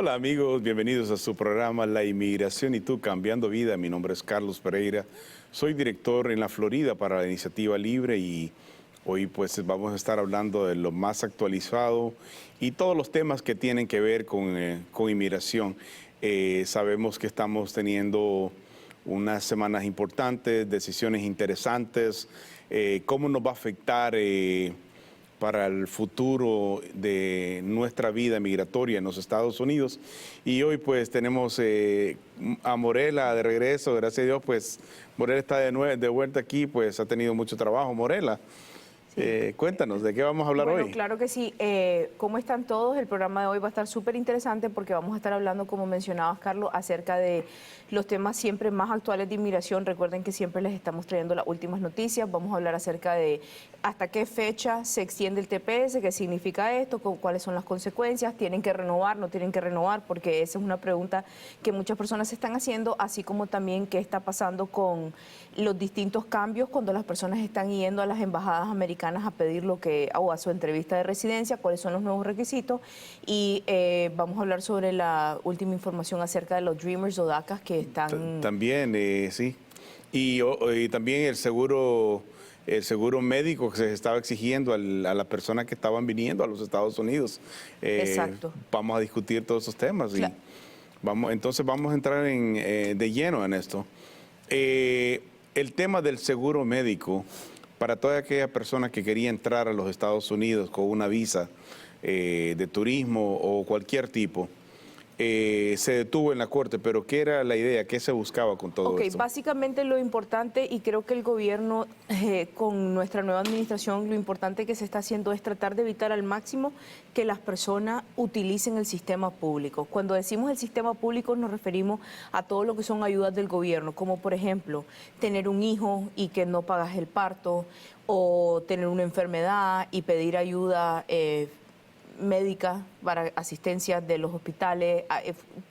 Hola amigos, bienvenidos a su programa La Inmigración y tú cambiando vida. Mi nombre es Carlos Pereira, soy director en la Florida para la Iniciativa Libre y hoy pues vamos a estar hablando de lo más actualizado y todos los temas que tienen que ver con inmigración. Sabemos que estamos teniendo unas semanas importantes, decisiones interesantes, cómo nos va a afectar para el futuro de nuestra vida migratoria en los Estados Unidos. Y hoy pues tenemos a Morela de regreso, gracias a Dios, pues Morela está de vuelta aquí, pues ha tenido mucho trabajo. Morela, sí. Cuéntanos, ¿de qué vamos a hablar hoy? Claro que sí. ¿Cómo están todos? El programa de hoy va a estar súper interesante porque vamos a estar hablando, como mencionabas, Carlos, acerca de los temas siempre más actuales de inmigración. Recuerden que siempre les estamos trayendo las últimas noticias. Vamos a hablar acerca de hasta qué fecha se extiende el TPS, qué significa esto, cuáles son las consecuencias, tienen que renovar, no tienen que renovar, porque esa es una pregunta que muchas personas se están haciendo, así como también qué está pasando con los distintos cambios cuando las personas están yendo a las embajadas americanas a pedir o a su entrevista de residencia, cuáles son los nuevos requisitos, y vamos a hablar sobre la última información acerca de los Dreamers o DACAs que están... También, sí. Y también el seguro médico que se estaba exigiendo a las personas que estaban viniendo a los Estados Unidos. Exacto. Vamos a discutir todos esos temas. Claro. Entonces vamos a entrar de lleno en esto. El tema del seguro médico para toda aquella persona que quería entrar a los Estados Unidos con una visa de turismo o cualquier tipo, se detuvo en la corte, pero ¿qué era la idea? ¿Qué se buscaba con todo esto? Básicamente lo importante, y creo que el gobierno con nuestra nueva administración, lo importante que se está haciendo es tratar de evitar al máximo que las personas utilicen el sistema público. Cuando decimos el sistema público nos referimos a todo lo que son ayudas del gobierno, como por ejemplo tener un hijo y que no pagas el parto, o tener una enfermedad y pedir ayuda médica para asistencia de los hospitales,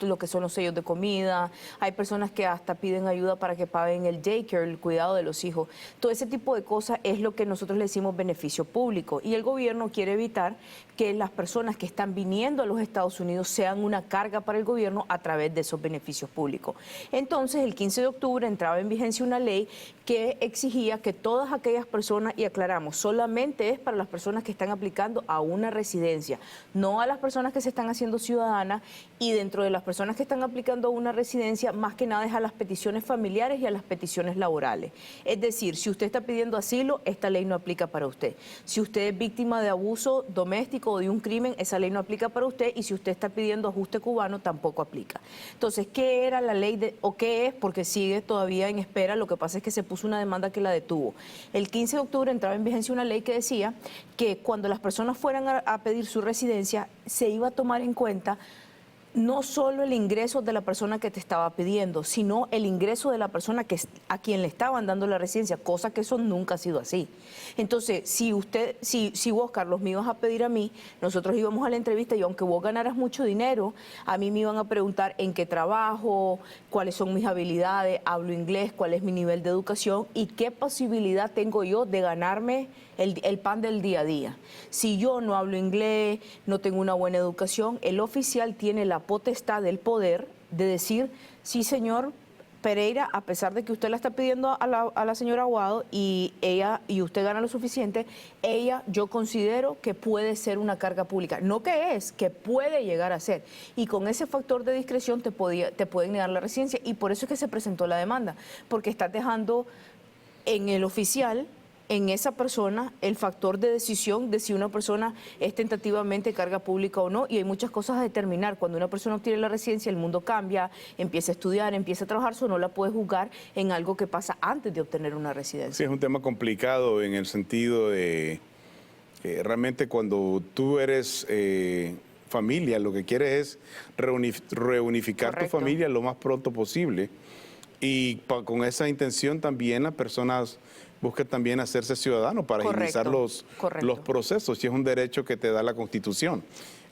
lo que son los sellos de comida. Hay personas que hasta piden ayuda para que paguen el daycare, el cuidado de los hijos. Todo ese tipo de cosas es lo que nosotros le decimos beneficio público, y el gobierno quiere evitar que las personas que están viniendo a los Estados Unidos sean una carga para el gobierno a través de esos beneficios públicos. Entonces, el 15 de octubre entraba en vigencia una ley que exigía que todas aquellas personas, y aclaramos, solamente es para las personas que están aplicando a una residencia, no a las personas que se están haciendo ciudadanas, y dentro de las personas que están aplicando a una residencia, más que nada es a las peticiones familiares y a las peticiones laborales. Es decir, si usted está pidiendo asilo, esta ley no aplica para usted. Si usted es víctima de abuso doméstico o de un crimen, esa ley no aplica para usted, y si usted está pidiendo ajuste cubano, tampoco aplica. Entonces, ¿qué era la ley o qué es? Porque sigue todavía en espera, lo que pasa es que se puso una demanda que la detuvo. El 15 de octubre entraba en vigencia una ley que decía que cuando las personas fueran a pedir su residencia, se iba a tomar en cuenta no solo el ingreso de la persona que te estaba pidiendo, sino el ingreso de la persona a quien le estaban dando la residencia, cosa que eso nunca ha sido así. Entonces, si vos, Carlos, me ibas a pedir a mí, nosotros íbamos a la entrevista y aunque vos ganaras mucho dinero, a mí me iban a preguntar en qué trabajo, cuáles son mis habilidades, hablo inglés, cuál es mi nivel de educación y qué posibilidad tengo yo de ganarme el pan del día a día. Si yo no hablo inglés, no tengo una buena educación, el oficial tiene la potestad del poder de decir, sí señor Pereira, a pesar de que usted la está pidiendo a la señora Aguado y usted gana lo suficiente, yo considero que puede ser una carga pública. No que es, que puede llegar a ser. Y con ese factor de discreción te pueden negar la residencia, y por eso es que se presentó la demanda, porque estás dejando en el oficial, en esa persona, el factor de decisión de si una persona es tentativamente carga pública o no, y hay muchas cosas a determinar. Cuando una persona obtiene la residencia, el mundo cambia, empieza a estudiar, empieza a trabajar, no la puedes juzgar en algo que pasa antes de obtener una residencia. Sí, es un tema complicado en el sentido de realmente cuando tú eres familia, lo que quieres es reunificar Correcto. tu familia lo más pronto posible. Y con esa intención también las personas buscan también hacerse ciudadanos para agilizar los procesos, y es un derecho que te da la Constitución.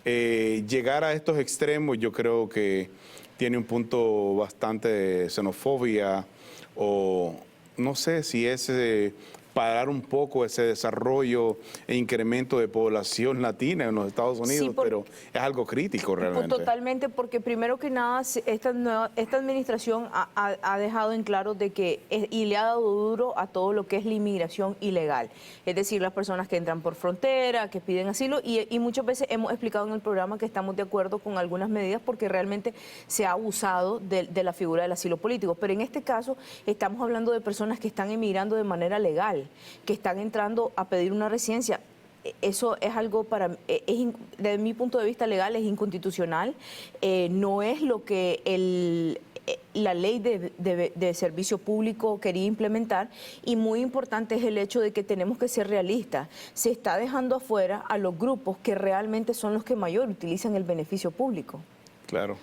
Llegar a estos extremos yo creo que tiene un punto bastante de xenofobia, o no sé si es parar un poco ese desarrollo e incremento de población latina en los Estados Unidos, Sí, pero es algo crítico realmente. Totalmente, porque primero que nada, esta administración ha dejado en claro de que, y le ha dado duro a todo lo que es la inmigración ilegal. Es decir, las personas que entran por frontera, que piden asilo, y muchas veces hemos explicado en el programa que estamos de acuerdo con algunas medidas porque realmente se ha abusado de la figura del asilo político. Pero en este caso estamos hablando de personas que están emigrando de manera legal, que están entrando a pedir una residencia. Eso es algo desde mi punto de vista legal, es inconstitucional. No es lo que la ley de servicio público quería implementar, y muy importante es el hecho de que tenemos que ser realistas. Se está dejando afuera a los grupos que realmente son los que mayor utilizan el beneficio público. Claro.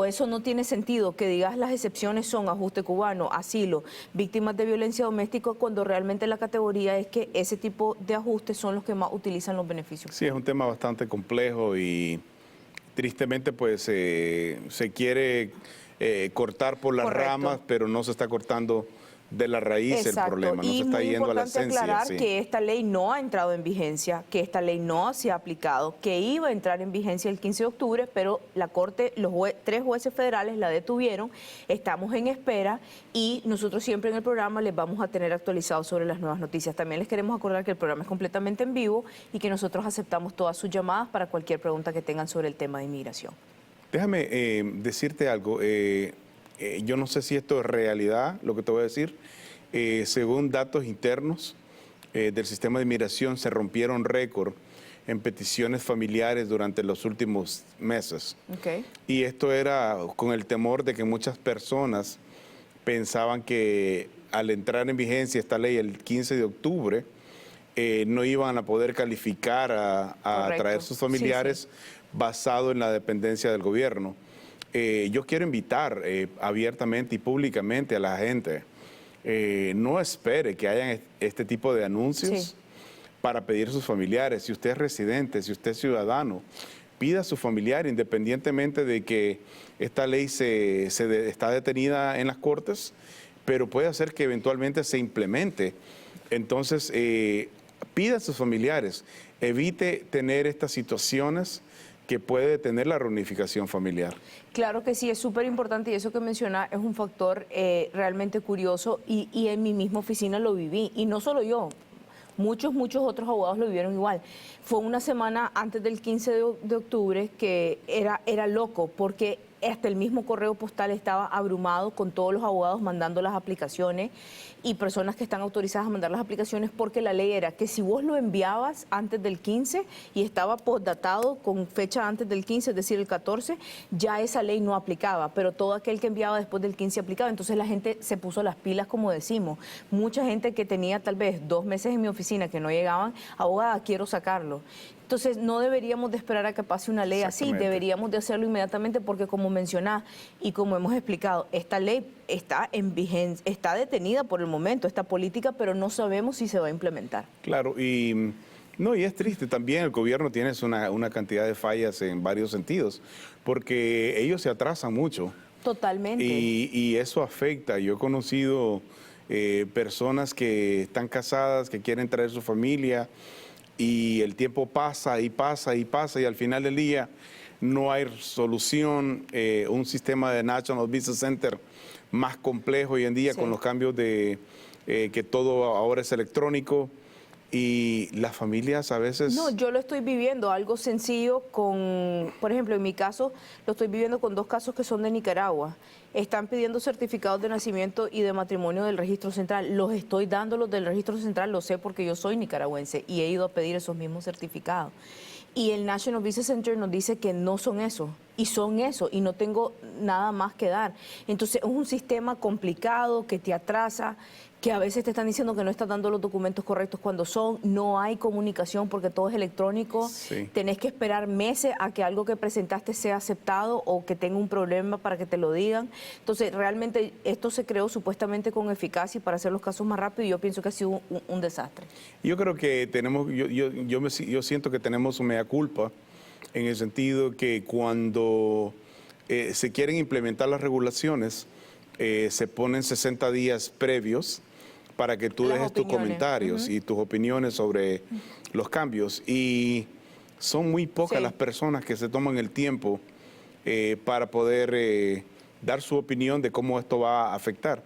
Eso no tiene sentido, que digas las excepciones son ajuste cubano, asilo, víctimas de violencia doméstica, cuando realmente la categoría es que ese tipo de ajustes son los que más utilizan los beneficios. Sí, es un tema bastante complejo y tristemente pues se quiere cortar por las ramas, pero no se está cortando de la raíz. Exacto. El problema, no se está yendo a la esencia. Y muy importante aclarar sí. que esta ley no ha entrado en vigencia, que esta ley no se ha aplicado, que iba a entrar en vigencia el 15 de octubre, pero la Corte, tres jueces federales la detuvieron. Estamos en espera y nosotros siempre en el programa les vamos a tener actualizados sobre las nuevas noticias. También les queremos acordar que el programa es completamente en vivo y que nosotros aceptamos todas sus llamadas para cualquier pregunta que tengan sobre el tema de inmigración. Déjame decirte algo. Yo no sé si esto es realidad, lo que te voy a decir. Según datos internos del sistema de inmigración, se rompieron récord en peticiones familiares durante los últimos meses. Okay. Y esto era con el temor de que muchas personas pensaban que al entrar en vigencia esta ley el 15 de octubre, no iban a poder calificar a traer sus familiares, sí, basado en la dependencia del gobierno. Yo quiero invitar abiertamente y públicamente a la gente, no espere que hayan este tipo de anuncios, sí, para pedir a sus familiares. Si usted es residente, si usted es ciudadano, pida a su familiar, independientemente de que esta ley está detenida en las cortes, pero puede hacer que eventualmente se implemente. Entonces, pida a sus familiares, evite tener estas situaciones que puede detener la reunificación familiar. Claro que sí, es súper importante, y eso que menciona es un factor realmente curioso, y en mi misma oficina lo viví, y no solo yo, muchos otros abogados lo vivieron igual. Fue una semana antes del 15 de octubre que era loco, porque hasta el mismo correo postal estaba abrumado con todos los abogados mandando las aplicaciones y personas que están autorizadas a mandar las aplicaciones, porque la ley era que si vos lo enviabas antes del 15 y estaba postdatado con fecha antes del 15, es decir, el 14, ya esa ley no aplicaba, pero todo aquel que enviaba después del 15 aplicaba. Entonces la gente se puso las pilas, como decimos. Mucha gente que tenía tal vez 2 meses en mi oficina que no llegaban, abogada, quiero sacarlo. Entonces, no deberíamos de esperar a que pase una ley así, deberíamos de hacerlo inmediatamente, porque como mencionás y como hemos explicado, esta ley está en vigencia, está detenida por el momento, esta política, pero no sabemos si se va a implementar. Claro, y es triste también. El gobierno tiene una cantidad de fallas en varios sentidos, porque ellos se atrasan mucho. Totalmente. Y eso afecta. Yo he conocido personas que están casadas, que quieren traer su familia, y el tiempo pasa y pasa y pasa, y al final del día no hay solución. Un sistema de National Visa Center más complejo hoy en día, sí, con los cambios de que todo ahora es electrónico, y las familias a veces... No, yo lo estoy viviendo, algo sencillo por ejemplo, en mi caso, lo estoy viviendo con 2 casos que son de Nicaragua. Están pidiendo certificados de nacimiento y de matrimonio del registro central. Los estoy dando los del registro central, lo sé porque yo soy nicaragüense y he ido a pedir esos mismos certificados. Y el National Visa Center nos dice que no son eso, y son eso, y no tengo nada más que dar. Entonces es un sistema complicado que te atrasa, que a veces te están diciendo que no estás dando los documentos correctos cuando no hay comunicación porque todo es electrónico, sí, tenés que esperar meses a que algo que presentaste sea aceptado o que tenga un problema para que te lo digan. Entonces realmente esto se creó supuestamente con eficacia y para hacer los casos más rápido, y yo pienso que ha sido un desastre. Yo creo que tenemos, yo siento que tenemos un mea culpa, en el sentido que cuando se quieren implementar las regulaciones, se ponen 60 días previos para que tú Las dejes tus opiniones. comentarios y tus opiniones sobre los cambios. Y son muy pocas Sí. las personas que se toman el tiempo para poder dar su opinión de cómo esto va a afectar.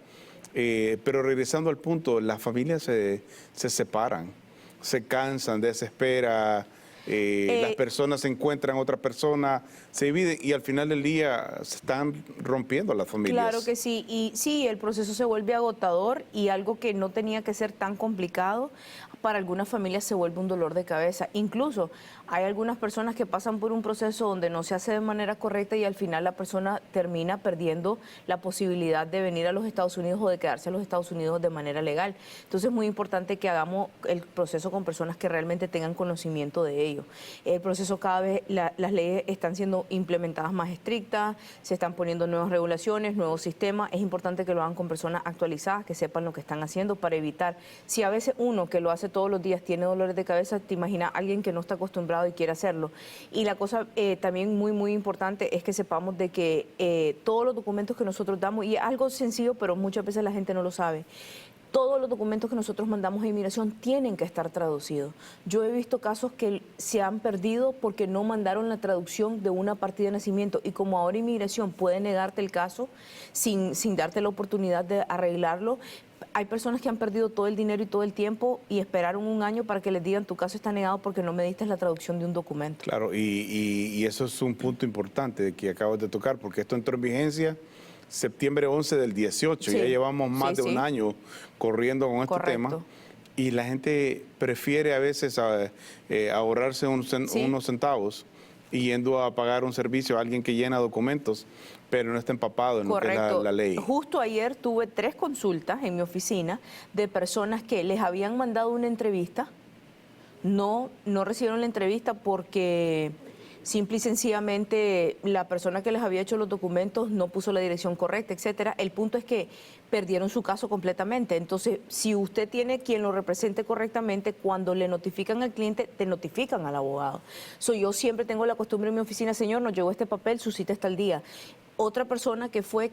Pero regresando al punto, las familias se separan, se cansan, desesperan, las personas se encuentran otra persona, se dividen y al final del día se están rompiendo las familias. Claro que sí, y sí, el proceso se vuelve agotador y algo que no tenía que ser tan complicado, para algunas familias se vuelve un dolor de cabeza. Incluso hay algunas personas que pasan por un proceso donde no se hace de manera correcta y al final la persona termina perdiendo la posibilidad de venir a los Estados Unidos o de quedarse a los Estados Unidos de manera legal. Entonces es muy importante que hagamos el proceso con personas que realmente tengan conocimiento de ello. El proceso cada vez, las leyes están siendo implementadas más estrictas, se están poniendo nuevas regulaciones, nuevos sistemas. Es importante que lo hagan con personas actualizadas, que sepan lo que están haciendo para evitar, si a veces uno que lo hace todos los días tiene dolores de cabeza, te imaginas alguien que no está acostumbrado y quiere hacerlo. Y la cosa también muy importante es que sepamos de que todos los documentos que nosotros damos, y es algo sencillo, pero muchas veces la gente no lo sabe, todos los documentos que nosotros mandamos a inmigración tienen que estar traducidos. Yo he visto casos que se han perdido porque no mandaron la traducción de una partida de nacimiento y como ahora inmigración puede negarte el caso sin darte la oportunidad de arreglarlo, hay personas que han perdido todo el dinero y todo el tiempo y esperaron un año para que les digan tu caso está negado porque no me diste la traducción de un documento. Claro, y eso es un punto importante que acabas de tocar, porque esto entró en vigencia septiembre 11 del 18, Sí, ya llevamos más sí, de un año corriendo con este Correcto. tema y la gente prefiere a veces ahorrarse unos centavos y yendo a pagar un servicio a alguien que llena documentos, pero no está empapado en lo que es la ley. Justo ayer tuve 3 consultas en mi oficina de personas que les habían mandado una entrevista, no recibieron la entrevista porque simple y sencillamente la persona que les había hecho los documentos no puso la dirección correcta, etcétera. El punto es que perdieron su caso completamente. Entonces, si usted tiene quien lo represente correctamente, cuando le notifican al cliente, te notifican al abogado. Yo siempre tengo la costumbre en mi oficina, señor, nos llegó este papel, su cita está al día. Otra persona que fue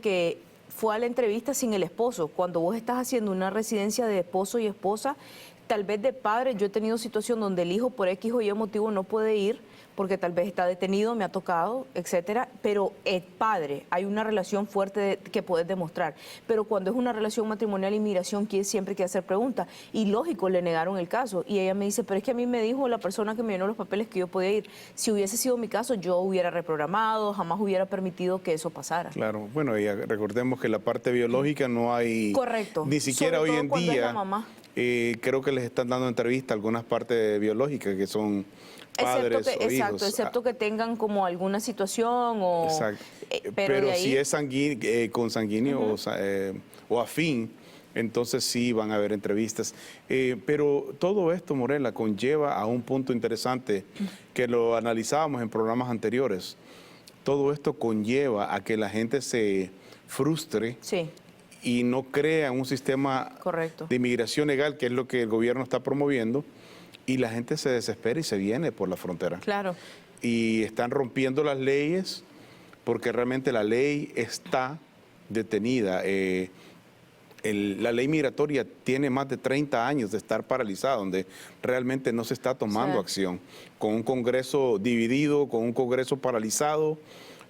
a la entrevista sin el esposo. Cuando vos estás haciendo una residencia de esposo y esposa, tal vez de padre, yo he tenido situación donde el hijo por X o Y motivo no puede ir porque tal vez está detenido, me ha tocado, etcétera, pero el padre, hay una relación fuerte que puedes demostrar. Pero cuando es una relación matrimonial, inmigración siempre quiere hacer preguntas. Y lógico, le negaron el caso. Y ella me dice, pero es que a mí me dijo la persona que me llenó los papeles que yo podía ir. Si hubiese sido mi caso, yo hubiera reprogramado, jamás hubiera permitido que eso pasara. Claro, bueno, y recordemos que la parte biológica no hay... Correcto. Ni siquiera Sobre hoy todo en cuando es la día, mamá. creo que les están dando entrevista a algunas partes biológicas que son padres o hijos. Exacto, excepto que tengan como alguna situación o... Exacto. Pero de ahí, si es consanguíneo o afín, entonces sí van a haber entrevistas. Pero todo esto, Morela, conlleva a un punto interesante que lo analizábamos en programas anteriores. Todo esto conlleva a que la gente se frustre sí, y no crea un sistema correcto. de inmigración legal, que es lo que el gobierno está promoviendo, y la gente se desespera y se viene por la frontera. Claro. Y están rompiendo las leyes porque realmente la ley está detenida. La ley migratoria tiene más de 30 años de estar paralizada, donde realmente no se está tomando acción, con un Congreso dividido, con un Congreso paralizado,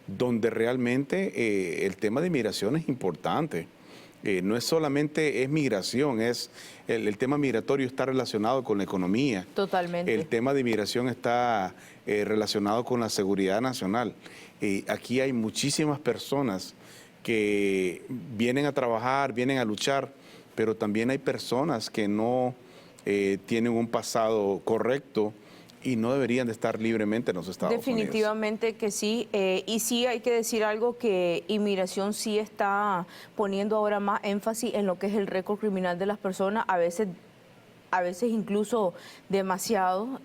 donde realmente el tema de inmigración es importante. No es solamente migración, el tema migratorio está relacionado con la economía. Totalmente. El tema de inmigración está relacionado con la seguridad nacional. Aquí hay muchísimas personas que vienen a trabajar, vienen a luchar, pero también hay personas que no tienen un pasado correcto y no deberían de estar libremente en los Estados Unidos. Definitivamente que sí, y sí hay que decir algo, que inmigración sí está poniendo ahora más énfasis en lo que es el récord criminal de las personas, a veces incluso demasiado,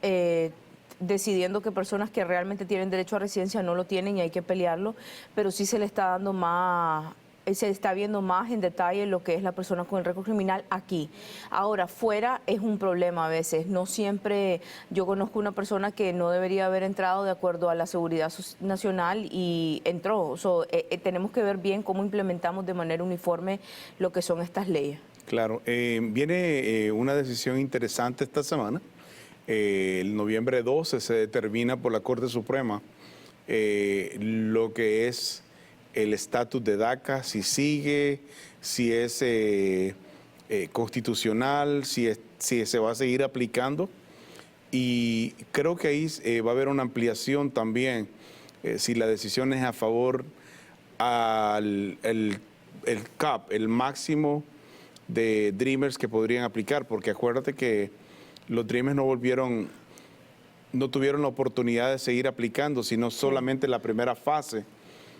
decidiendo que personas que realmente tienen derecho a residencia no lo tienen y hay que pelearlo, pero sí se le está dando más... se está viendo más en detalle lo que es la persona con el récord criminal aquí. Ahora, fuera es un problema a veces. No siempre, yo conozco una persona que no debería haber entrado de acuerdo a la seguridad nacional y entró. Tenemos que ver bien cómo implementamos de manera uniforme lo que son estas leyes. Claro, viene una decisión interesante esta semana. El noviembre 12 se determina por la Corte Suprema lo que es el estatus de DACA, si sigue, si es constitucional, si se va a seguir aplicando. Y creo que ahí va a haber una ampliación también, si la decisión es a favor al el cap, el máximo de Dreamers que podrían aplicar, porque acuérdate que los Dreamers no tuvieron la oportunidad de seguir aplicando, sino solamente la primera fase.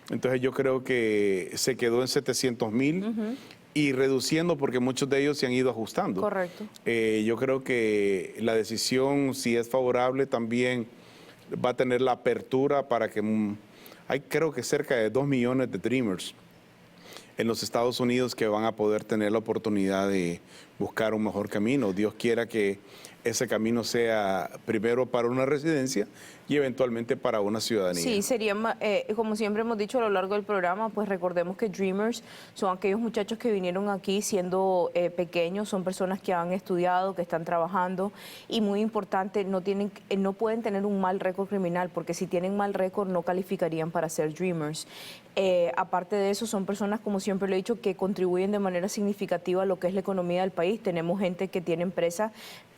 Entonces yo creo que se quedó en 700,000 y reduciendo porque muchos de ellos se han ido ajustando. Correcto. Yo creo que la decisión, si es favorable, también va a tener la apertura para que hay creo que cerca de 2 millones de Dreamers en los Estados Unidos que van a poder tener la oportunidad de buscar un mejor camino. Dios quiera que ese camino sea primero para una residencia y eventualmente para una ciudadanía. Sí, sería, como siempre hemos dicho a lo largo del programa, pues recordemos que Dreamers son aquellos muchachos que vinieron aquí siendo pequeños, son personas que han estudiado, que están trabajando y muy importante, no pueden tener un mal récord criminal porque si tienen mal récord no calificarían para ser Dreamers. Aparte de eso, son personas, como siempre lo he dicho, que contribuyen de manera significativa a lo que es la economía del país. Tenemos gente que tiene empresas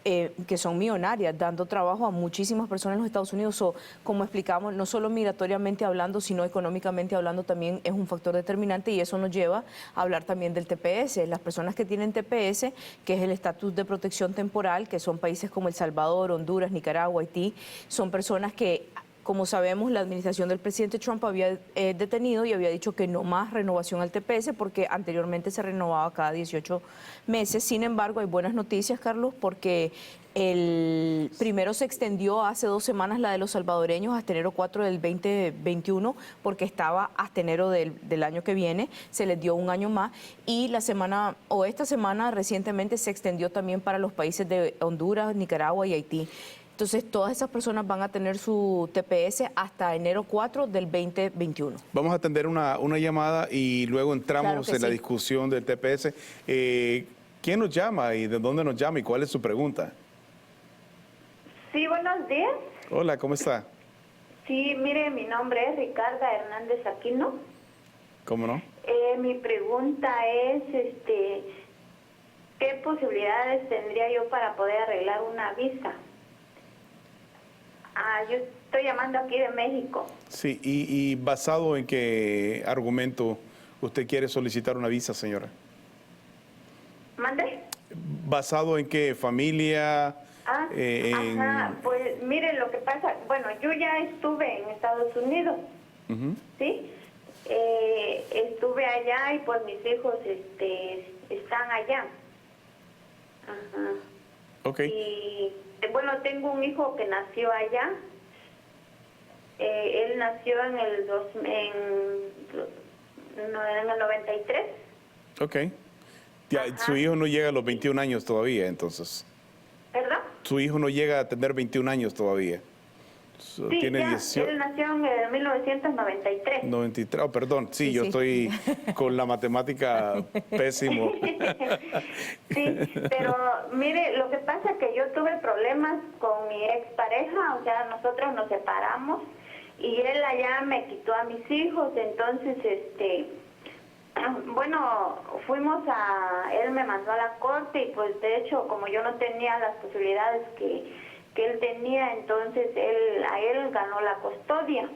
que son millonarias, dando trabajo a muchísimas personas en los Estados Unidos. Como explicamos, no solo migratoriamente hablando, sino económicamente hablando también es un factor determinante y eso nos lleva a hablar también del TPS. Las personas que tienen TPS, que es el estatus de protección temporal, que son países como El Salvador, Honduras, Nicaragua, Haití, son personas que, como sabemos, la administración del presidente Trump había detenido y había dicho que no más renovación al TPS porque anteriormente se renovaba cada 18 meses. Sin embargo, hay buenas noticias, Carlos, porque el primero se extendió hace 2 semanas la de los salvadoreños hasta enero 4 del 2021 porque estaba hasta enero del año que viene, se les dio un año más y esta semana recientemente se extendió también para los países de Honduras, Nicaragua y Haití. Entonces, todas esas personas van a tener su TPS hasta enero 4 del 2021. Vamos a atender una llamada y luego entramos en la discusión del TPS. ¿Quién nos llama y de dónde nos llama y cuál es su pregunta? Sí, buenos días. Hola, ¿cómo está? Sí, mire, mi nombre es Ricarda Hernández Aquino. ¿Cómo no? Mi pregunta es, ¿qué posibilidades tendría yo para poder arreglar una visa? Yo estoy llamando aquí de México. Sí, y ¿basado en qué argumento usted quiere solicitar una visa, señora? ¿Mande? ¿Basado en qué? ¿Familia? Pues mire, lo que pasa, bueno, yo ya estuve en Estados Unidos, ¿sí? Estuve allá y pues mis hijos están allá. Ajá. Ok. Y bueno, tengo un hijo que nació allá. Él nació en el 93. Ok. Ya, su hijo no llega a los 21 años todavía, entonces. ¿Perdón? Su hijo no llega a tener 21 años todavía. Sí, Tiene ya, 18. él nació en 1993. 93, perdón, sí, yo sí. estoy con la matemática pésimo. Sí, pero mire, lo que pasa es que yo tuve problemas con mi expareja, o sea, nosotros nos separamos y él allá me quitó a mis hijos, entonces, bueno, él me mandó a la corte y pues de hecho, como yo no tenía las posibilidades que él tenía, entonces a él ganó la custodia.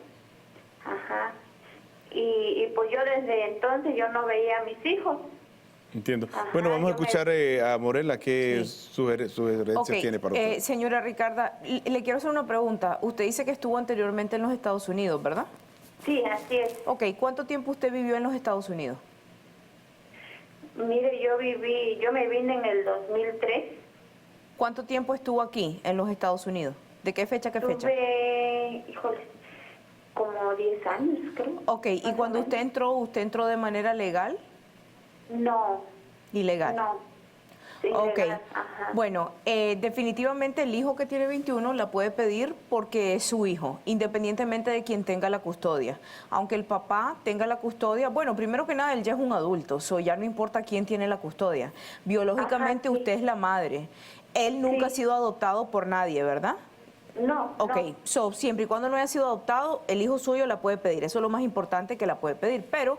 Ajá. Y pues yo desde entonces yo no veía a mis hijos. Entiendo. Ajá, Bueno, vamos a escuchar a Morela qué sugerencias tiene para usted. Señora Ricarda, le quiero hacer una pregunta. Usted dice que estuvo anteriormente en los Estados Unidos, ¿verdad? Sí, así es. Ok, ¿cuánto tiempo usted vivió en los Estados Unidos? Mire, yo me vine en el 2003. ¿Cuánto tiempo estuvo aquí en los Estados Unidos? ¿De qué fecha a qué fecha? Híjole, como 10 años, creo. Ok, ¿y cuando usted entró de manera legal? No. ¿Ilegal? No. Sí, Ok, legal, ajá. bueno, definitivamente el hijo que tiene 21 la puede pedir porque es su hijo, independientemente de quien tenga la custodia. Aunque el papá tenga la custodia, bueno, primero que nada, él ya es un adulto, ya no importa quién tiene la custodia. Ajá, Biológicamente sí, usted es la madre. Él nunca ha sí. sido adoptado por nadie, ¿verdad? No, Ok, no. siempre y cuando no haya sido adoptado, el hijo suyo la puede pedir. Eso es lo más importante, que la puede pedir. Pero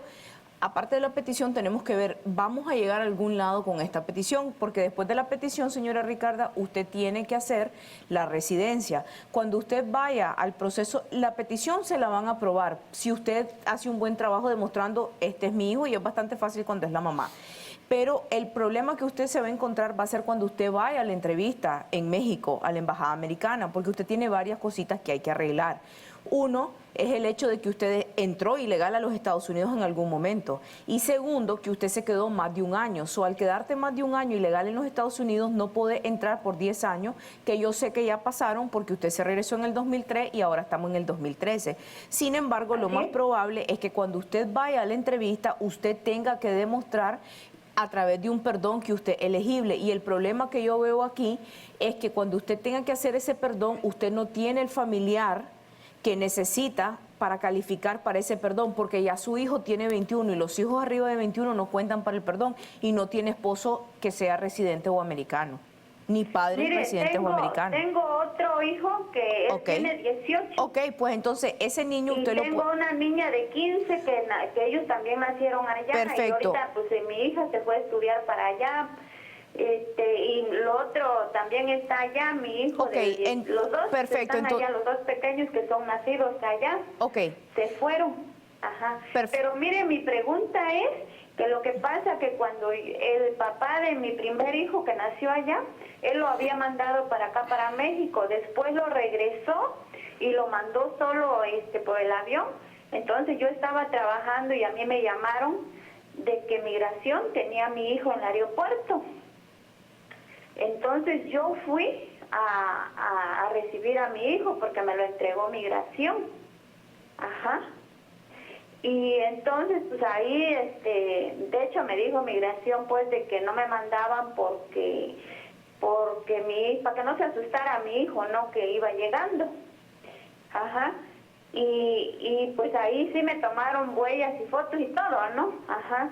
aparte de la petición, tenemos que ver, vamos a llegar a algún lado con esta petición, porque después de la petición, señora Ricarda, usted tiene que hacer la residencia. Cuando usted vaya al proceso, la petición se la van a aprobar si usted hace un buen trabajo demostrando, este es mi hijo, y es bastante fácil cuando es la mamá. Pero el problema que usted se va a encontrar va a ser cuando usted vaya a la entrevista en México, a la Embajada Americana, porque usted tiene varias cositas que hay que arreglar. Uno es el hecho de que usted entró ilegal a los Estados Unidos en algún momento. Y segundo, que usted se quedó más de un año. Al quedarte más de un año ilegal en los Estados Unidos, no puede entrar por 10 años, que yo sé que ya pasaron porque usted se regresó en el 2003 y ahora estamos en el 2013. Sin embargo, lo Así más es. probable es que cuando usted vaya a la entrevista, usted tenga que demostrar a través de un perdón que usted es elegible. Y el problema que yo veo aquí es que cuando usted tenga que hacer ese perdón, usted no tiene el familiar que necesita para calificar para ese perdón, porque ya su hijo tiene 21 y los hijos arriba de 21 no cuentan para el perdón, y no tiene esposo que sea residente o americano, ni padres Mire, residentes o americanos. tengo otro hijo que él Ok. tiene 18. Ok, pues entonces ese niño Y usted lo tengo puede... una niña de 15 que ellos también nacieron allá. Perfecto. Y ahorita pues mi hija se fue a estudiar para allá. Y lo otro también está allá, mi hijo. Ok, Los dos perfecto, están allá, los dos pequeños que son nacidos allá. Ok, Se fueron. Ajá. Pero mire, mi pregunta es que lo que pasa que cuando el papá de mi primer hijo que nació allá, él lo había mandado para acá, para México, después lo regresó y lo mandó solo por el avión. Entonces yo estaba trabajando y a mí me llamaron de que Migración tenía a mi hijo en el aeropuerto. Entonces yo fui a recibir a mi hijo porque me lo entregó Migración. Ajá. Y entonces, pues ahí, de hecho me dijo Migración, pues, de que no me mandaban porque para que no se asustara a mi hijo, ¿no? Que iba llegando. Ajá. Y pues ahí sí me tomaron huellas y fotos y todo, ¿no? Ajá.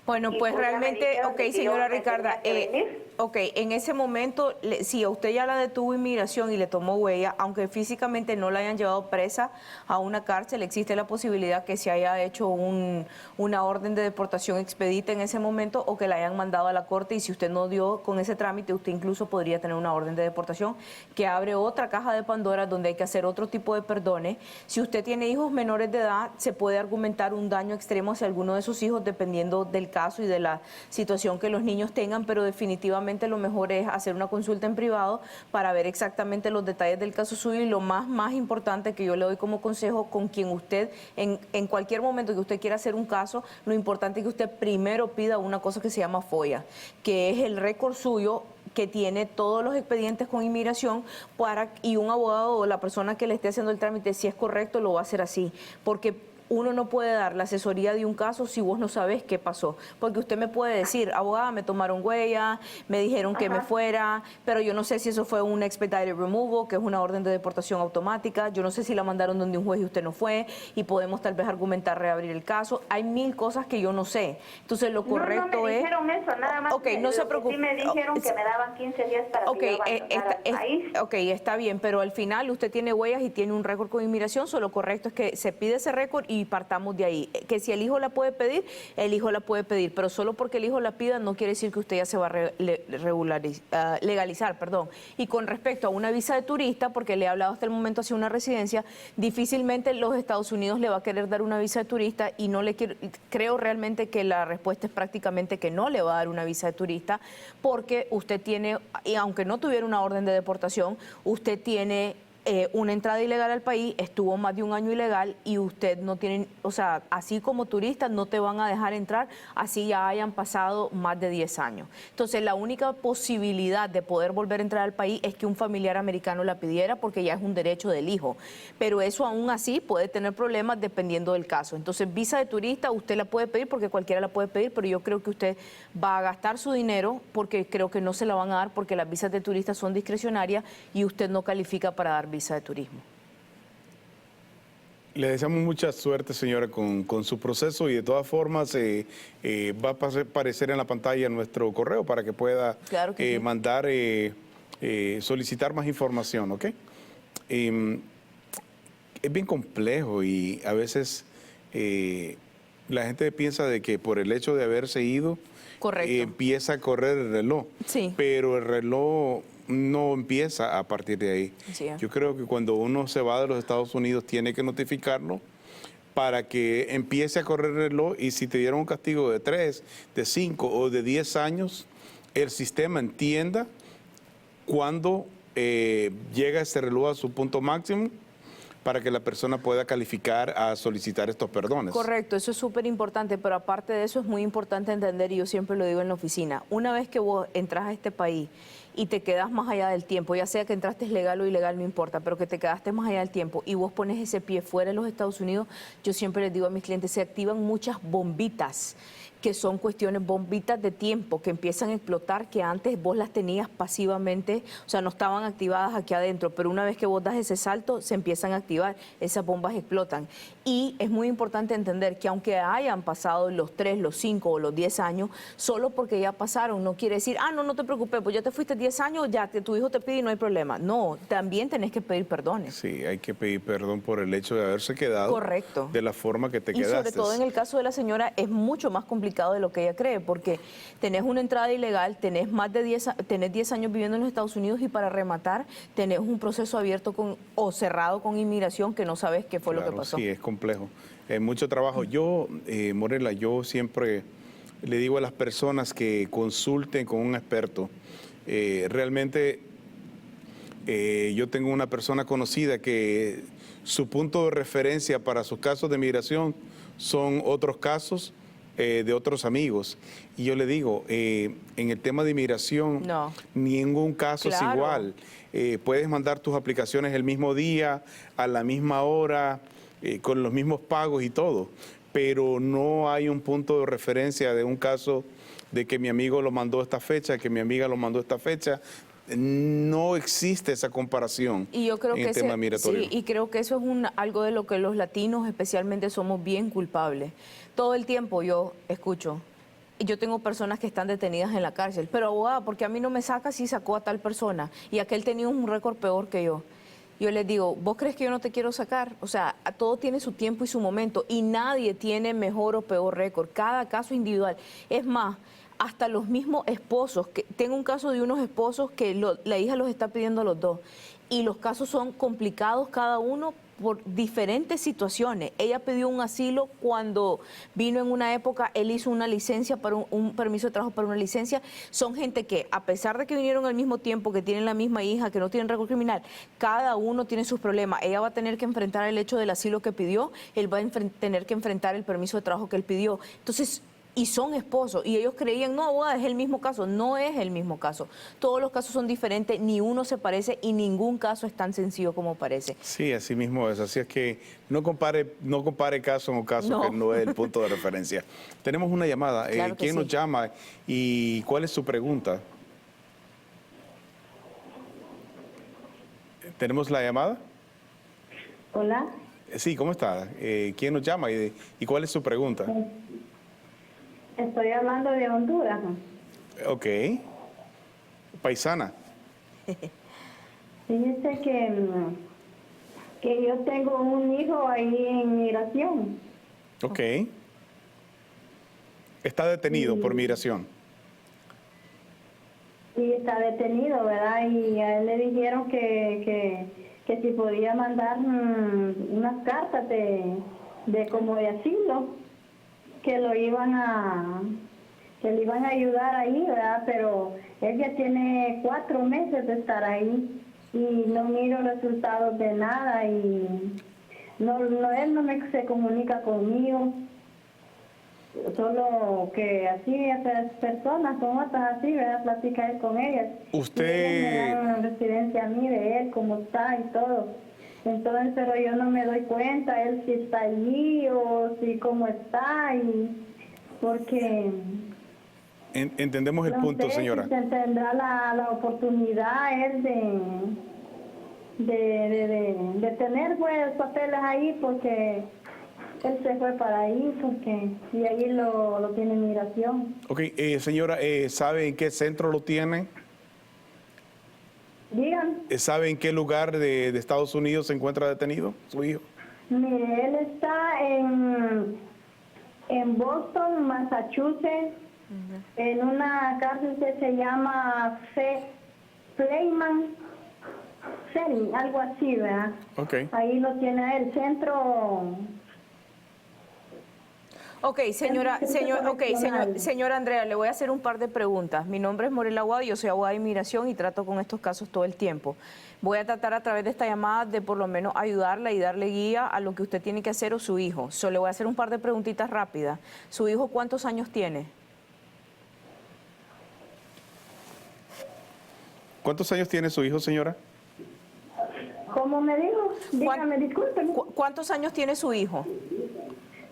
bueno, Y pues pues ya me realmente, dijeron ok, de que yo señora me Ricarda, tenía que venir. ok, en ese momento, si a usted ya la detuvo inmigración y le tomó huella, aunque físicamente no la hayan llevado presa a una cárcel, existe la posibilidad que se haya hecho una orden de deportación expedita en ese momento o que la hayan mandado a la corte, y si usted no dio con ese trámite, usted incluso podría tener una orden de deportación que abre otra caja de Pandora donde hay que hacer otro tipo de perdones. Si usted tiene hijos menores de edad, se puede argumentar un daño extremo hacia alguno de sus hijos dependiendo del caso y de la situación que los niños tengan, pero definitivamente lo mejor es hacer una consulta en privado para ver exactamente los detalles del caso suyo, y lo más importante que yo le doy como consejo, con quien usted, en cualquier momento que usted quiera hacer un caso, lo importante es que usted primero pida una cosa que se llama FOIA, que es el récord suyo que tiene todos los expedientes con inmigración, y un abogado o la persona que le esté haciendo el trámite, si es correcto, lo va a hacer así, porque uno no puede dar la asesoría de un caso si vos no sabes qué pasó, porque usted me puede decir, abogada, me tomaron huella, me dijeron que me fuera, pero yo no sé si eso fue un expedited removal, que es una orden de deportación automática, yo no sé si la mandaron donde un juez y usted no fue, y podemos tal vez argumentar reabrir el caso. Hay mil cosas que yo no sé. Entonces lo correcto no me es... dijeron eso, nada más. Ok, no se preocupe. Sí me dijeron que me daban 15 días para que yo abandonara el país. Ok, está bien, pero al final usted tiene huellas y tiene un récord con inmigración, lo correcto es que se pide ese récord y partamos de ahí. Que si el hijo la puede pedir, el hijo la puede pedir, pero solo porque el hijo la pida no quiere decir que usted ya se va a legalizar, perdón. Y con respecto a una visa de turista, porque le he hablado hasta el momento hacia una residencia, difícilmente los Estados Unidos le va a querer dar una visa de turista, y no le creo realmente que la respuesta es prácticamente que no le va a dar una visa de turista, porque usted tiene, y aunque no tuviera una orden de deportación, usted tiene una entrada ilegal al país, estuvo más de un año ilegal y usted no tiene, o sea, así como turista no te van a dejar entrar, así ya hayan pasado más de 10 años. Entonces, la única posibilidad de poder volver a entrar al país es que un familiar americano la pidiera porque ya es un derecho del hijo. Pero eso aún así puede tener problemas dependiendo del caso. Entonces, visa de turista usted la puede pedir porque cualquiera la puede pedir, pero yo creo que usted va a gastar su dinero porque creo que no se la van a dar porque las visas de turista son discrecionarias y usted no califica para dar visa de turismo. Le deseamos mucha suerte, señora, con su proceso y de todas formas va a aparecer en la pantalla nuestro correo para que pueda Claro que sí. mandar, solicitar más información, ¿ok? Es bien complejo y a veces la gente piensa de que por el hecho de haberse ido, Correcto. empieza a correr el reloj, Sí. pero el reloj no empieza a partir de ahí. Así es. Yo creo que cuando uno se va de los Estados Unidos tiene que notificarlo para que empiece a correr el reloj y si te dieron un castigo de 3, de 5 o de 10 años, el sistema entienda cuándo llega ese reloj a su punto máximo para que la persona pueda calificar a solicitar estos perdones. Correcto, eso es súper importante, pero aparte de eso es muy importante entender, y yo siempre lo digo en la oficina, una vez que vos entras a este país y te quedas más allá del tiempo, ya sea que entraste legal o ilegal, no importa, pero que te quedaste más allá del tiempo y vos pones ese pie fuera de los Estados Unidos, yo siempre les digo a mis clientes, se activan muchas bombitas, que son cuestiones, bombitas de tiempo que empiezan a explotar, que antes vos las tenías pasivamente, o sea, no estaban activadas aquí adentro, pero una vez que vos das ese salto, se empiezan a activar, esas bombas explotan. Y es muy importante entender que aunque hayan pasado los 3, los 5 o los 10 años, solo porque ya pasaron, no quiere decir, no te preocupes, pues ya te fuiste 10 años, ya tu hijo te pide y no hay problema. No, también tenés que pedir perdones. Sí, hay que pedir perdón por el hecho de haberse quedado. Correcto. De la forma que te y quedaste. Sobre todo en el caso de la señora es mucho más complicado de lo que ella cree, porque tenés una entrada ilegal, tenés más de 10 años viviendo en los Estados Unidos y para rematar tenés un proceso abierto o cerrado con inmigración que no sabes qué fue lo que pasó. Sí, es complejo. Mucho trabajo. Yo, Morela, yo siempre le digo a las personas que consulten con un experto. Realmente yo tengo una persona conocida que su punto de referencia para sus casos de migración son otros casos de otros amigos. Y yo le digo, en el tema de inmigración, no. Ningún caso Claro. es igual. Puedes mandar tus aplicaciones el mismo día, a la misma hora, con los mismos pagos y todo, pero no hay un punto de referencia de un caso de que mi amigo lo mandó esta fecha, que mi amiga lo mandó esta fecha. No existe esa comparación y yo creo en el tema migratorio. Sí, y creo que eso es algo de lo que los latinos especialmente somos bien culpables. Todo el tiempo yo escucho, yo tengo personas que están detenidas en la cárcel, pero abogada, porque a mí no me saca si sacó a tal persona y aquel tenía un récord peor que yo. Yo les digo, ¿vos crees que yo no te quiero sacar? O sea, todo tiene su tiempo y su momento y nadie tiene mejor o peor récord, cada caso individual. Es más, hasta los mismos esposos, que tengo un caso de unos esposos que la hija los está pidiendo a los dos y los casos son complicados cada uno por diferentes situaciones. Ella pidió un asilo cuando vino en una época, él hizo una licencia para un permiso de trabajo para una licencia. Son gente que, a pesar de que vinieron al mismo tiempo, que tienen la misma hija, que no tienen récord criminal, cada uno tiene sus problemas. Ella va a tener que enfrentar el hecho del asilo que pidió, él va a tener que enfrentar el permiso de trabajo que él pidió. Entonces, y son esposos, y ellos creían, no, es el mismo caso. No es el mismo caso. Todos los casos son diferentes, ni uno se parece y ningún caso es tan sencillo como parece. Sí, así mismo es. Así es que no compare caso con caso, que no es el punto de referencia. Tenemos una llamada. Claro que ¿Quién nos sí. llama y cuál es su pregunta? ¿Tenemos la llamada? Hola. Sí, ¿cómo está? ¿Quién nos llama y cuál es su pregunta? Estoy hablando de Honduras. Ok. Paisana. Fíjese que yo tengo un hijo ahí en migración. Ok. Está detenido por migración. Y está detenido, ¿verdad? Y a él le dijeron que si podía mandar unas cartas de como de asilo, que le iban a ayudar ahí, ¿verdad? Pero él ya tiene 4 meses de estar ahí. y no miro resultados de nada y él no se comunica conmigo, solo que así esas personas con otras así, ¿verdad? Platica él con ellas. Usted... Y ellas me dan referencia a mí de él, cómo está y todo. Entonces, pero yo no me doy cuenta él si está allí o si cómo está, y porque... Entendemos el no punto, sé señora. Si se tendrá la oportunidad él de tener pues papeles ahí, porque él se fue para ahí, porque y ahí lo tiene migración. Ok, señora, ¿sabe en qué centro lo tiene? Digan. ¿Sabe en qué lugar de Estados Unidos se encuentra detenido su hijo? Mire, él está en Boston, Massachusetts, en una cárcel que se llama Playman, algo así, ¿verdad? Okay. Ahí lo tiene el centro. Ok, señora Andrea, le voy a hacer un par de preguntas. Mi nombre es Morela Aguado, yo soy abogada de inmigración y trato con estos casos todo el tiempo. Voy a tratar a través de esta llamada de por lo menos ayudarla y darle guía a lo que usted tiene que hacer o su hijo. Le voy a hacer un par de preguntitas rápidas. ¿Su hijo cuántos años tiene? ¿Cuántos años tiene su hijo, señora? ¿Cómo me dijo? Dígame, discúlpeme. ¿Cuántos años tiene su hijo?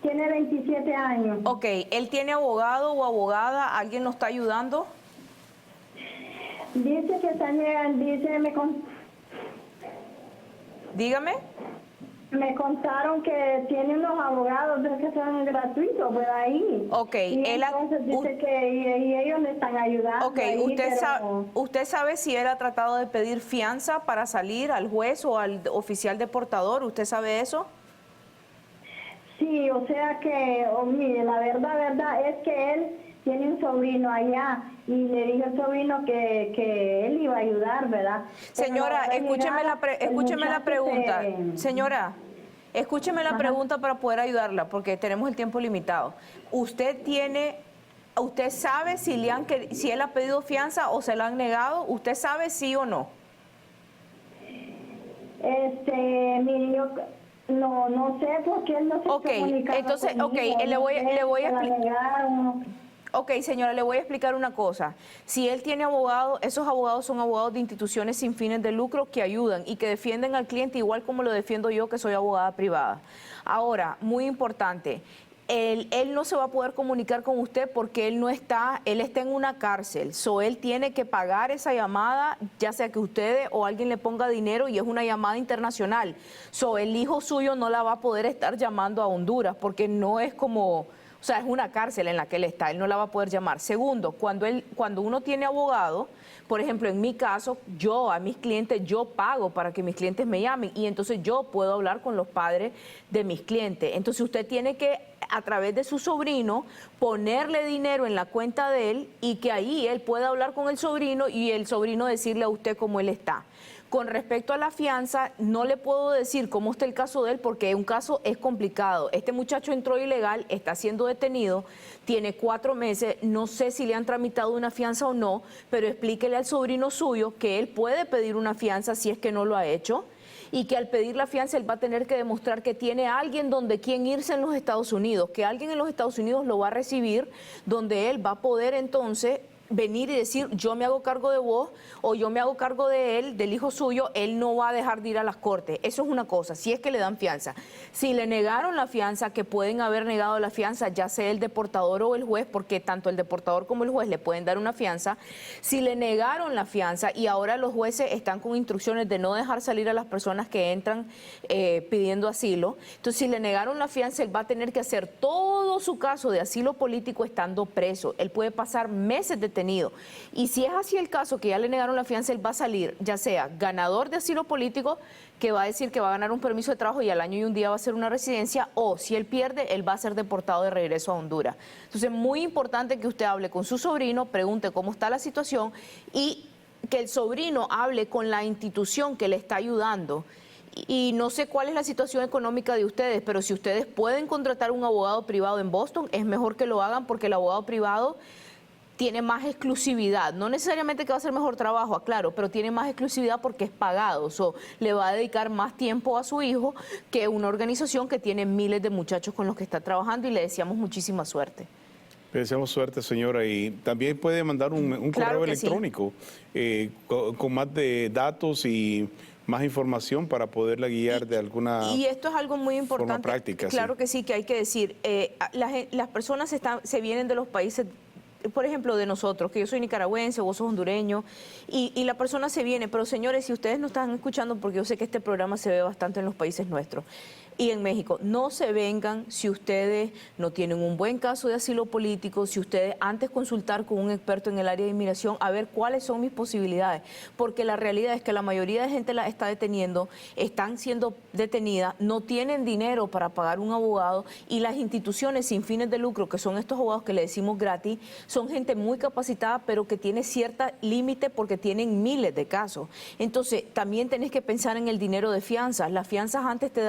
Tiene 27 años. Ok, ¿él tiene abogado o abogada? ¿Alguien lo está ayudando? Dice que está llegando, Dígame. Me contaron que tiene unos abogados que son gratuitos por ahí. Ok. Y entonces dice que ellos le están ayudando. Ok, ahí, ¿usted sabe si él ha tratado de pedir fianza para salir al juez o al oficial deportador? ¿Usted sabe eso? Sí, o sea que, mire, la verdad es que él tiene un sobrino allá y le dijo al sobrino que él iba a ayudar, ¿verdad? Señora, escúcheme la pregunta. Señora, escúcheme la pregunta para poder ayudarla, porque tenemos el tiempo limitado. ¿Usted sabe si él ha pedido fianza o se la han negado? ¿Usted sabe sí o no? Mire, yo no sé por qué él no se comunicaba entonces, conmigo. le voy a explicar. Ok, señora, le voy a explicar una cosa. Si él tiene abogado, esos abogados son abogados de instituciones sin fines de lucro que ayudan y que defienden al cliente igual como lo defiendo yo, que soy abogada privada. Ahora, muy importante, él no se va a poder comunicar con usted porque él está en una cárcel. Él tiene que pagar esa llamada, ya sea que usted o alguien le ponga dinero, y es una llamada internacional. El hijo suyo no la va a poder estar llamando a Honduras porque no es como... O sea, es una cárcel en la que él está, él no la va a poder llamar. Segundo, cuando uno tiene abogado, por ejemplo, en mi caso, yo a mis clientes, yo pago para que mis clientes me llamen y entonces yo puedo hablar con los padres de mis clientes. Entonces usted tiene que, a través de su sobrino, ponerle dinero en la cuenta de él y que ahí él pueda hablar con el sobrino y el sobrino decirle a usted cómo él está. Con respecto a la fianza, no le puedo decir cómo está el caso de él porque un caso es complicado. Este muchacho entró ilegal, está siendo detenido, tiene 4 meses, no sé si le han tramitado una fianza o no, pero explíquele al sobrino suyo que él puede pedir una fianza si es que no lo ha hecho y que al pedir la fianza él va a tener que demostrar que tiene a alguien donde quien irse en los Estados Unidos, que alguien en los Estados Unidos lo va a recibir, donde él va a poder entonces venir y decir yo me hago cargo de vos o yo me hago cargo de él, del hijo suyo, él no va a dejar de ir a las cortes. Eso es una cosa, si es que le dan fianza. Si le negaron la fianza, que pueden haber negado la fianza, ya sea el deportador o el juez, porque tanto el deportador como el juez le pueden dar una fianza. Si le negaron la fianza y ahora los jueces están con instrucciones de no dejar salir a las personas que entran pidiendo asilo, entonces si le negaron la fianza, él va a tener que hacer todo su caso de asilo político estando preso. Él puede pasar meses detenido. Y si es así el caso, que ya le negaron la fianza, él va a salir, ya sea ganador de asilo político, que va a decir que va a ganar un permiso de trabajo y al año y un día va a ser una residencia, o si él pierde, él va a ser deportado de regreso a Honduras. Entonces, muy importante que usted hable con su sobrino, pregunte cómo está la situación y que el sobrino hable con la institución que le está ayudando. Y no sé cuál es la situación económica de ustedes, pero si ustedes pueden contratar un abogado privado en Boston, es mejor que lo hagan porque el abogado privado tiene más exclusividad. No necesariamente que va a hacer mejor trabajo, aclaro, pero tiene más exclusividad porque es pagado. Le va a dedicar más tiempo a su hijo que una organización que tiene miles de muchachos con los que está trabajando, y le deseamos muchísima suerte. Le deseamos suerte, señora, y también puede mandar un Claro correo que sí. electrónico con más de datos y más información para poderla guiar de alguna Y esto es algo muy importante. forma práctica. Claro que sí, que hay que decir. Las personas se vienen de los países, por ejemplo, de nosotros, que yo soy nicaragüense, vos sos hondureño, y la persona se viene. Pero señores, si ustedes no están escuchando, porque yo sé que este programa se ve bastante en los países nuestros y en México, no se vengan si ustedes no tienen un buen caso de asilo político, si ustedes antes consultar con un experto en el área de inmigración a ver cuáles son mis posibilidades, porque la realidad es que la mayoría de gente la está deteniendo, están siendo detenidas, no tienen dinero para pagar un abogado, y las instituciones sin fines de lucro, que son estos abogados que le decimos gratis, son gente muy capacitada, pero que tiene cierta límite porque tienen miles de casos. Entonces, también tenés que pensar en el dinero de fianzas. Las fianzas antes te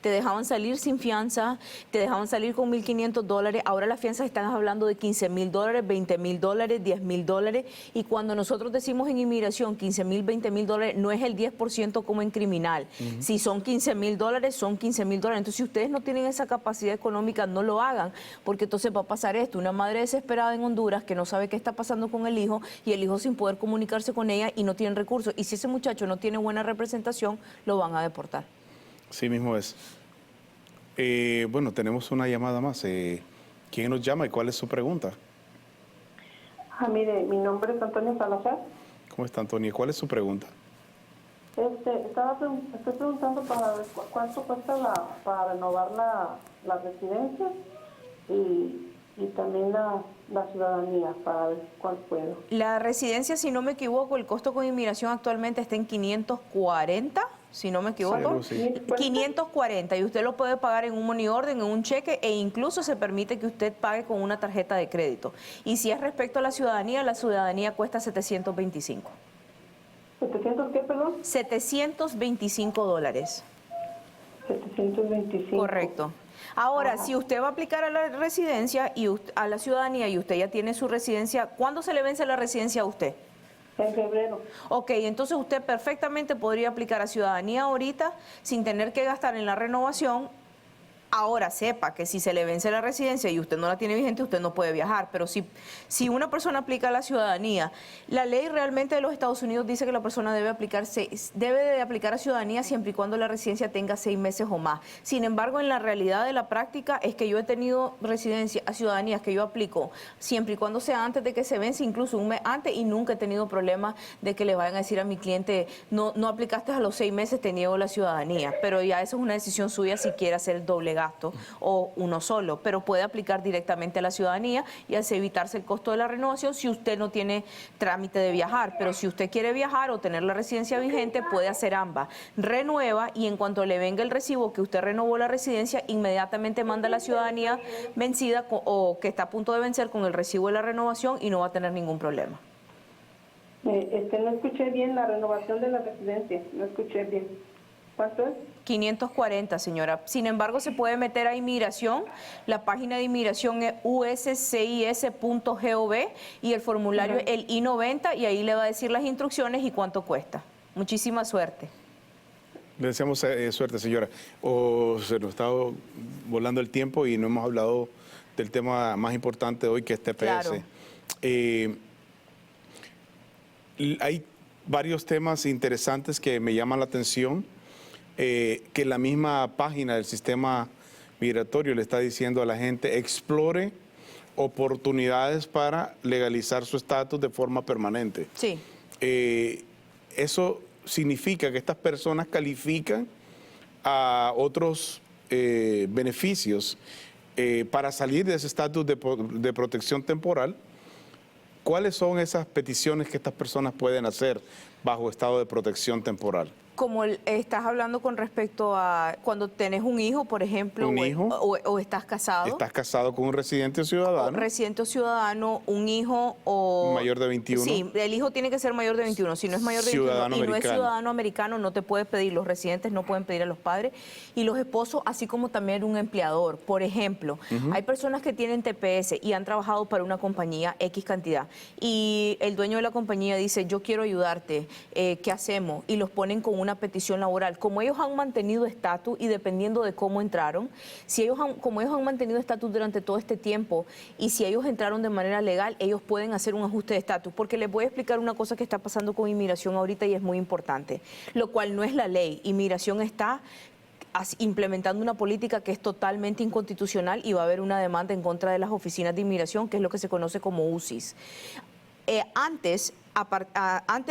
dejaban salir sin fianza, te dejaban salir con $1,500, ahora las fianzas están hablando de $15,000, $20,000, $10,000, y cuando nosotros decimos en inmigración $15,000, $20,000, no es el 10% como en criminal. Si son $15,000, son $15,000. Entonces, si ustedes no tienen esa capacidad económica, no lo hagan, porque entonces va a pasar esto: una madre desesperada en Honduras que no sabe qué está pasando con el hijo, y el hijo sin poder comunicarse con ella y no tienen recursos, y si ese muchacho no tiene buena representación, lo van a deportar. Sí mismo es. Bueno, tenemos una llamada más. ¿Quién nos llama y cuál es su pregunta? Mire, mi nombre es Antonio Salazar. ¿Cómo está, Antonio? ¿Cuál es su pregunta? Estoy preguntando para ver cuánto cuesta para renovar la residencia y también la ciudadanía, para ver cuál puedo. La residencia, si no me equivoco, el costo con inmigración actualmente está en 540, si no me equivoco. Sí. 540, y usted lo puede pagar en un money order, en un cheque, e incluso se permite que usted pague con una tarjeta de crédito. Y si es respecto a la ciudadanía cuesta 725. ¿700 qué, perdón? $725. 725. Correcto. Ahora, si usted va a aplicar a la residencia y a la ciudadanía, y usted ya tiene su residencia, ¿cuándo se le vence la residencia a usted? En febrero. Ok, entonces usted perfectamente podría aplicar a ciudadanía ahorita sin tener que gastar en la renovación. Ahora sepa que si se le vence la residencia y usted no la tiene vigente, usted no puede viajar. Pero si una persona aplica a la ciudadanía, la ley realmente de los Estados Unidos dice que la persona debe de aplicar a ciudadanía siempre y cuando la residencia tenga 6 meses o más. Sin embargo, en la realidad de la práctica es que yo he tenido ciudadanías que yo aplico siempre y cuando sea antes de que se vence, incluso un mes antes, y nunca he tenido problemas de que le vayan a decir a mi cliente: no aplicaste a los 6 meses, te niego la ciudadanía. Pero ya eso es una decisión suya si quiere hacer el doble gasto o uno solo, pero puede aplicar directamente a la ciudadanía y así evitarse el costo de la renovación si usted no tiene trámite de viajar. Pero si usted quiere viajar o tener la residencia vigente, puede hacer ambas. Renueva, y en cuanto le venga el recibo que usted renovó la residencia, inmediatamente manda la ciudadanía vencida o que está a punto de vencer con el recibo de la renovación, y no va a tener ningún problema. No escuché bien la renovación de la residencia, no escuché bien. ¿Cuánto es? 540, señora. Sin embargo, se puede meter a inmigración. La página de inmigración es uscis.gov y el formulario es el I-90, y ahí le va a decir las instrucciones y cuánto cuesta. Muchísima suerte. Le deseamos suerte, señora. Se nos está volando el tiempo y no hemos hablado del tema más importante hoy, que es TPS. Claro. Hay varios temas interesantes que me llaman la atención, que la misma página del sistema migratorio le está diciendo a la gente: explore oportunidades para legalizar su estatus de forma permanente. Sí. Eso significa que estas personas califican a otros beneficios para salir de ese estatus de protección temporal. ¿Cuáles son esas peticiones que estas personas pueden hacer bajo estado de protección temporal. Como estás hablando con respecto a cuando tenés un hijo, por ejemplo, ¿Un hijo? O estás casado. Estás casado con un residente o ciudadano. Residente o ciudadano, un hijo o... Mayor de 21. Sí, el hijo tiene que ser mayor de 21. Si no es mayor de 21 Ciudadano y no es americano. ciudadano americano, no te puede pedir, los residentes no pueden pedir a los padres. Y los esposos, así como también un empleador. Por ejemplo, hay personas que tienen TPS y han trabajado para una compañía X cantidad. Y el dueño de la compañía dice, yo quiero ayudarte, ¿qué hacemos? Y los ponen con una petición laboral. Como ellos han mantenido estatus y dependiendo de cómo entraron, como ellos han mantenido estatus durante todo este tiempo y si ellos entraron de manera legal, ellos pueden hacer un ajuste de estatus. Porque les voy a explicar una cosa que está pasando con inmigración ahorita y es muy importante, lo cual no es la ley. Inmigración está implementando una política que es totalmente inconstitucional y va a haber una demanda en contra de las oficinas de inmigración, que es lo que se conoce como UCIS. Antes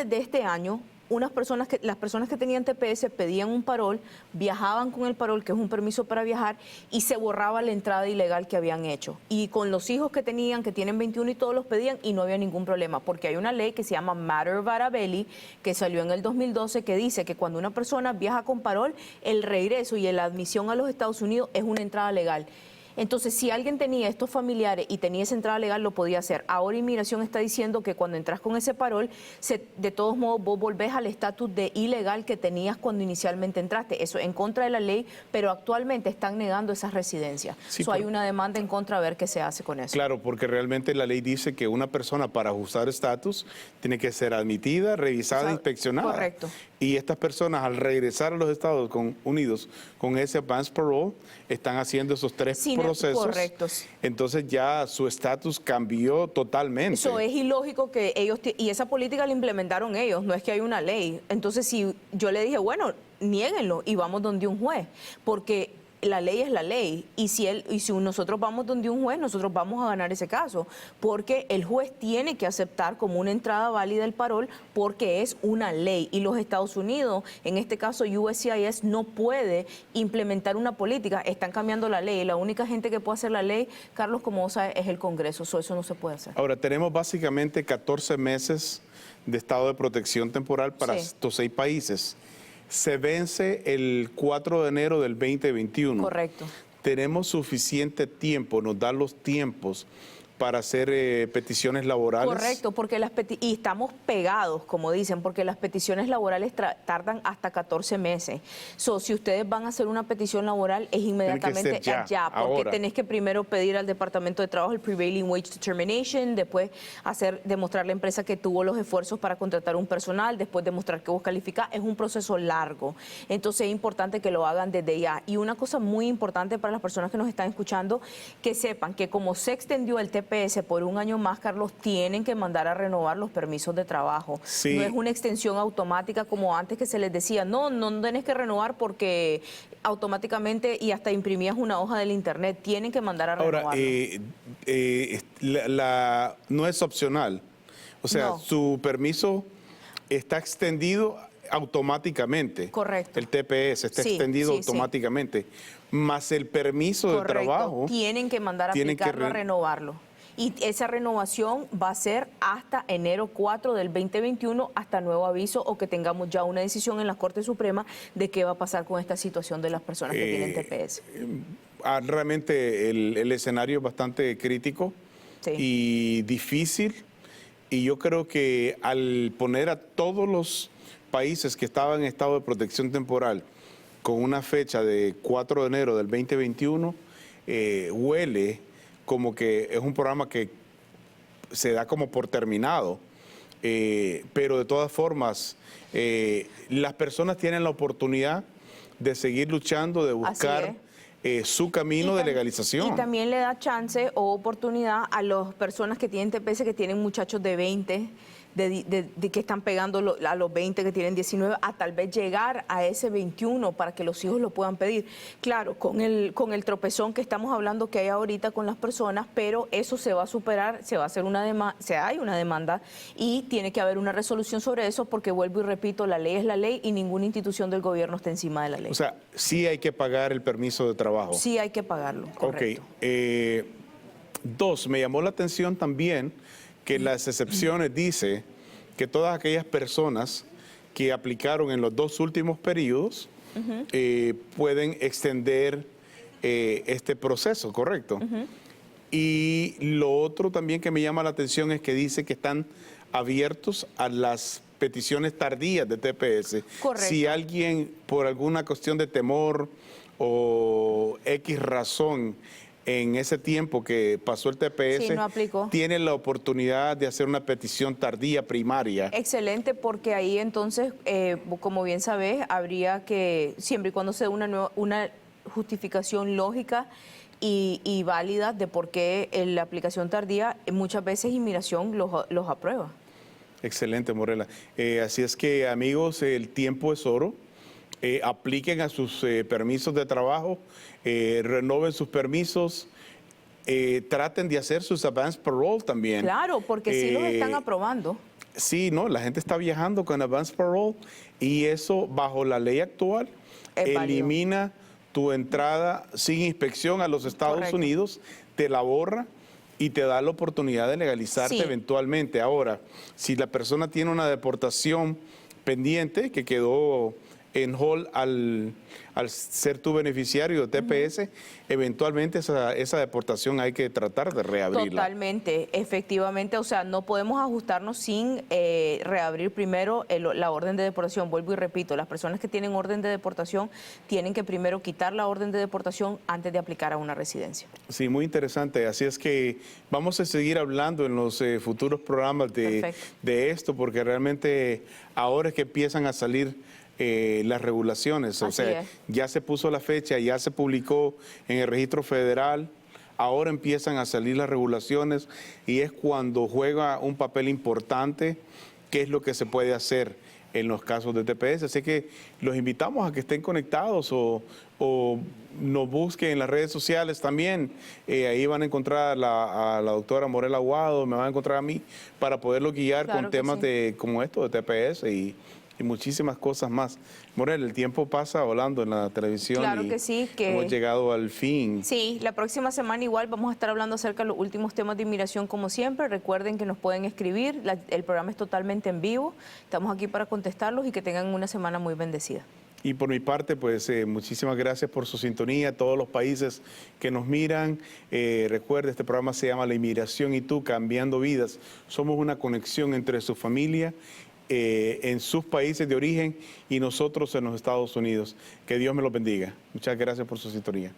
de este año, las personas que tenían TPS pedían un parol, viajaban con el parol, que es un permiso para viajar, y se borraba la entrada ilegal que habían hecho. Y con los hijos que tenían, que tienen 21 y todos los pedían, y no había ningún problema, porque hay una ley que se llama Matter Varabelli, que salió en el 2012, que dice que cuando una persona viaja con parol, el regreso y la admisión a los Estados Unidos es una entrada legal. Entonces, si alguien tenía estos familiares y tenía esa entrada legal, lo podía hacer. Ahora Inmigración está diciendo que cuando entras con ese parol, de todos modos vos volvés al estatus de ilegal que tenías cuando inicialmente entraste. Eso en contra de la ley, pero actualmente están negando esas residencias. Sí, hay una demanda en contra a ver qué se hace con eso. Claro, porque realmente la ley dice que una persona para ajustar estatus tiene que ser admitida, revisada, inspeccionada. Correcto. Y estas personas al regresar a los Estados Unidos con ese advance parole están haciendo esos tres procesos. Correctos. Entonces ya su estatus cambió totalmente. Eso es ilógico que ellos, y esa política la implementaron ellos, no es que hay una ley. Entonces si yo le dije, bueno, niéguenlo y vamos donde un juez, porque la ley es la ley y si nosotros vamos donde un juez, nosotros vamos a ganar ese caso, porque el juez tiene que aceptar como una entrada válida el parol porque es una ley y los Estados Unidos, en este caso USCIS, no puede implementar una política, están cambiando la ley y la única gente que puede hacer la ley, Carlos, como vos sabes, es el Congreso, eso no se puede hacer. Ahora, tenemos básicamente 14 meses de estado de protección temporal para estos 6 países. Se vence el 4 de enero del 2021. Correcto. Tenemos suficiente tiempo, nos dan los tiempos para hacer peticiones laborales. Correcto, porque y estamos pegados, como dicen, porque las peticiones laborales tardan hasta 14 meses. Si ustedes van a hacer una petición laboral, es inmediatamente ya, porque ahora. tenés que primero pedir al Departamento de Trabajo el Prevailing Wage Determination, después demostrar a la empresa que tuvo los esfuerzos para contratar un personal, después demostrar que vos calificás. Es un proceso largo, entonces es importante que lo hagan desde ya. Y una cosa muy importante para las personas que nos están escuchando, que sepan que como se extendió el TPS por un año más, Carlos, tienen que mandar a renovar los permisos de trabajo. Sí. No es una extensión automática como antes que se les decía, no tenés que renovar porque automáticamente y hasta imprimías una hoja del internet, tienen que mandar a renovarlo. Ahora, no es opcional, o sea, No. su permiso está extendido automáticamente. Correcto. El TPS está extendido automáticamente, más el permiso de trabajo. Tienen que mandar a aplicarlo, a renovarlo. Y esa renovación va a ser hasta enero 4 del 2021, hasta nuevo aviso o que tengamos ya una decisión en la Corte Suprema de qué va a pasar con esta situación de las personas que tienen TPS. Realmente el escenario es bastante crítico y difícil. Y yo creo que al poner a todos los países que estaban en estado de protección temporal con una fecha de 4 de enero del 2021, huele como que es un programa que se da como por terminado, pero de todas formas las personas tienen la oportunidad de seguir luchando, de buscar su camino de legalización. Y también le da chance o oportunidad a las personas que tienen TPS, que tienen muchachos de 20, que están pegando a los 20, que tienen 19, a tal vez llegar a ese 21 para que los hijos lo puedan pedir. Claro, con el tropezón que estamos hablando que hay ahorita con las personas, pero eso se va a superar, se va a hacer hay una demanda y tiene que haber una resolución sobre eso porque, vuelvo y repito, la ley es la ley y ninguna institución del gobierno está encima de la ley. O sea, sí hay que pagar el permiso de trabajo. Sí hay que pagarlo, correcto. Ok. 2, me llamó la atención también que las excepciones dice que todas aquellas personas que aplicaron en los 2 últimos periodos pueden extender este proceso, ¿correcto? Y lo otro también que me llama la atención es que dice que están abiertos a las peticiones tardías de TPS. Correcto. Si alguien por alguna cuestión de temor o X razón en ese tiempo que pasó el TPS, Sí, no aplicó, tiene la oportunidad de hacer una petición tardía primaria. excelente, porque ahí entonces, como bien sabes, habría que, siempre y cuando se dé una justificación lógica y válida de por qué la aplicación tardía, muchas veces inmigración los aprueba. Excelente, Morela. Así es que, amigos, el tiempo es oro. Apliquen a sus permisos de trabajo, renoven sus permisos, traten de hacer sus advance parole también. Claro, porque sí los están aprobando. Sí, no, la gente está viajando con advance parole y eso, bajo la ley actual, Es válido. elimina tu entrada sin inspección a los Estados Correcto. Unidos, te la borra y te da la oportunidad de legalizarte Sí. eventualmente. Ahora, si la persona tiene una deportación pendiente que quedó en hold al ser tu beneficiario de TPS, eventualmente esa deportación hay que tratar de reabrirla. Totalmente, efectivamente, o sea, no podemos ajustarnos sin reabrir primero la orden de deportación. Vuelvo y repito, las personas que tienen orden de deportación tienen que primero quitar la orden de deportación antes de aplicar a una residencia. Sí, muy interesante. Así es que vamos a seguir hablando en los futuros programas Perfecto. de esto, porque realmente ahora es que empiezan a salir las regulaciones. O Así sea, es. ya se puso la fecha, ya se publicó en el registro federal. Ahora empiezan a salir las regulaciones y es cuando juega un papel importante qué es lo que se puede hacer en los casos de TPS. Así que los invitamos a que estén conectados o nos busquen en las redes sociales también. Ahí van a encontrar a la doctora Morela Aguado, me van a encontrar a mí para poderlo guiar Claro con que temas sí. como esto de TPS y muchísimas cosas más. Morel, el tiempo pasa volando en la televisión. Claro y que sí, que- hemos llegado al fin. Sí, la próxima semana igual vamos a estar hablando acerca de los últimos temas de inmigración como siempre. Recuerden que nos pueden escribir, el programa es totalmente en vivo, estamos aquí para contestarlos y que tengan una semana muy bendecida. Y por mi parte, pues muchísimas gracias por su sintonía, a todos los países que nos miran. Recuerde, este programa se llama La Inmigración y tú, cambiando vidas. Somos una conexión entre su familia en sus países de origen y nosotros en los Estados Unidos. Que Dios me los bendiga. Muchas gracias por su sintonía.